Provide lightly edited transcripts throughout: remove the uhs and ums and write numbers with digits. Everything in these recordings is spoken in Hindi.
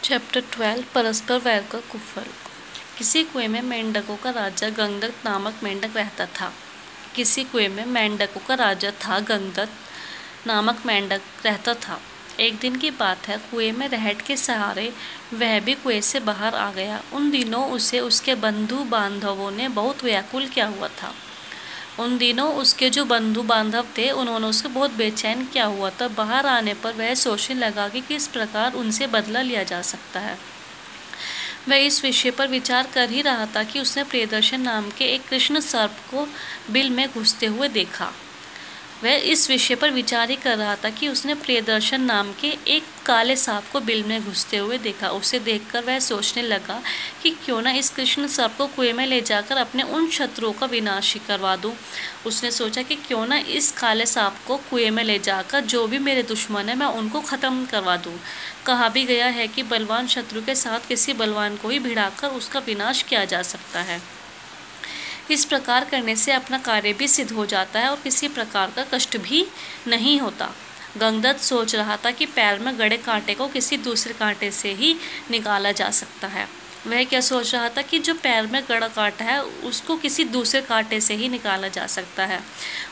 चैप्टर 12 परस्पर वैर का कुफल। किसी कुएं में मेंढकों का राजा गंगदत्त नामक मेंढक रहता था। किसी कुएं में मेंढकों का राजा था गंगदत्त नामक मेंढक रहता था। एक दिन की बात है, कुएं में रहट के सहारे वह भी कुएं से बाहर आ गया। उन दिनों उसे उसके बंधु बांधवों ने बहुत व्याकुल किया हुआ था। उन दिनों उसके जो बंधु बांधव थे उन्होंने उसको बहुत बेचैन किया हुआ था। बाहर आने पर वह सोचने लगा कि किस प्रकार उनसे बदला लिया जा सकता है। वह इस विषय पर विचार कर ही रहा था कि उसने प्रियदर्शन नाम के एक कृष्ण सर्प को बिल में घुसते हुए देखा। वह इस विषय पर विचार ही कर रहा था कि उसने प्रियदर्शन नाम के एक काले सांप को बिल में घुसते हुए देखा। उसे देखकर वह सोचने लगा कि क्यों ना इस कृष्ण सांप को कुएं में ले जाकर अपने उन शत्रुओं का विनाश ही करवा दूं। उसने सोचा कि क्यों ना इस काले सांप को कुएं में ले जाकर जो भी मेरे दुश्मन है मैं उनको ख़त्म करवा दूं। कहा भी गया है कि बलवान शत्रु के साथ किसी बलवान को ही भिड़ाकर उसका विनाश किया जा सकता है। इस प्रकार करने से अपना कार्य भी सिद्ध हो जाता है और किसी प्रकार का कष्ट भी नहीं होता। गंगदत्त सोच रहा था कि पैर में गड़े कांटे को किसी दूसरे कांटे से ही निकाला जा सकता है। वह क्या सोच रहा था कि जो पैर में गड़ा कांटा है उसको किसी दूसरे कांटे से ही निकाला जा सकता है।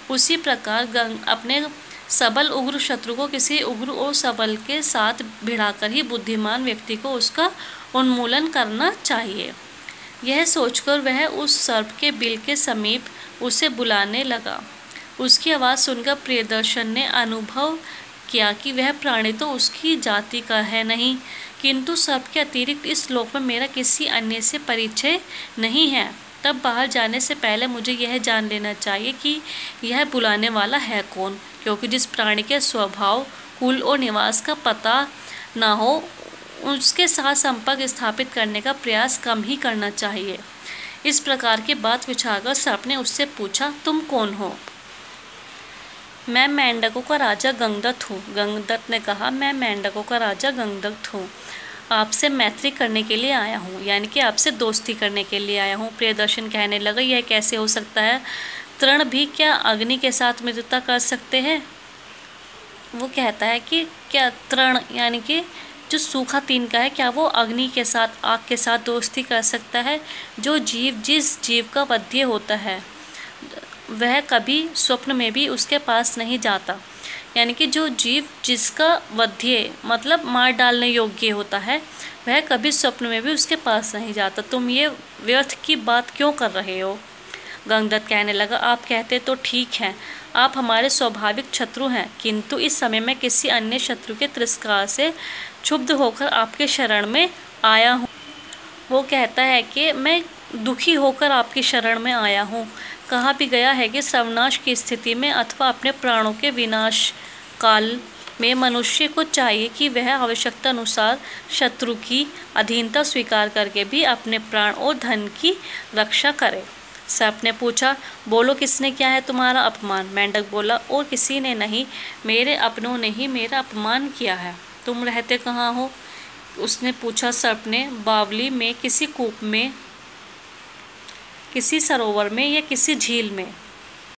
उसी प्रकार अपने सबल उग्र शत्रु को किसी उग्र और सबल के साथ भिड़ाकर ही बुद्धिमान व्यक्ति को उसका उन्मूलन करना चाहिए। यह सोचकर वह उस सर्प के बिल के समीप उसे बुलाने लगा। उसकी आवाज़ सुनकर प्रियदर्शन ने अनुभव किया कि वह प्राणी तो उसकी जाति का है नहीं, किंतु सर्प के अतिरिक्त इस लोक में मेरा किसी अन्य से परिचय नहीं है। तब बाहर जाने से पहले मुझे यह जान लेना चाहिए कि यह बुलाने वाला है कौन, क्योंकि जिस प्राणी के स्वभाव, कुल और निवास का पता ना हो उसके साथ संपर्क स्थापित करने का प्रयास कम ही करना चाहिए। इस प्रकार की बात विचारकर सर्प ने उससे पूछा, तुम कौन हो? मैं मेंढकों का राजा गंगदत्त हूँ। गंगदत्त ने कहा, मैं मेंढकों का राजा गंगदत्त हूँ। आपसे मैत्री करने के लिए आया हूँ, यानी कि आपसे दोस्ती करने के लिए आया हूँ। प्रियदर्शन कहने लगा, यह कैसे हो सकता है? तृण भी क्या अग्नि के साथ मित्रता कर सकते हैं? वो कहता है कि क्या तृण यानी कि जो सूखा तिनका है, क्या वो अग्नि के साथ, आग के साथ दोस्ती कर सकता है? जो जीव जिस जीव का वध्य होता है वह कभी स्वप्न में भी उसके पास नहीं जाता। यानी कि जो जीव जिसका वध्य मतलब मार डालने योग्य होता है वह कभी स्वप्न में भी उसके पास नहीं जाता। तुम ये व्यर्थ की बात क्यों कर रहे हो? गंगदत्त कहने लगा, आप कहते तो ठीक है, आप हमारे स्वाभाविक शत्रु हैं, किंतु इस समय मैं किसी अन्य शत्रु के तिरस्कार से क्षुब्ध होकर आपके शरण में आया हूँ। वो कहता है कि मैं दुखी होकर आपकी शरण में आया हूँ। कहा भी गया है कि सर्वनाश की स्थिति में अथवा अपने प्राणों के विनाश काल में मनुष्य को चाहिए कि वह आवश्यकता अनुसार शत्रु की अधीनता स्वीकार करके भी अपने प्राण और धन की रक्षा करे। सर्प ने पूछा, बोलो किसने किया है तुम्हारा अपमान? मेंढक बोला, और किसी ने नहीं, मेरे अपनों ने ही मेरा अपमान किया है। तुम रहते कहाँ हो? उसने पूछा। सर्प ने, बावली में, किसी कूप में, किसी सरोवर में या किसी झील में।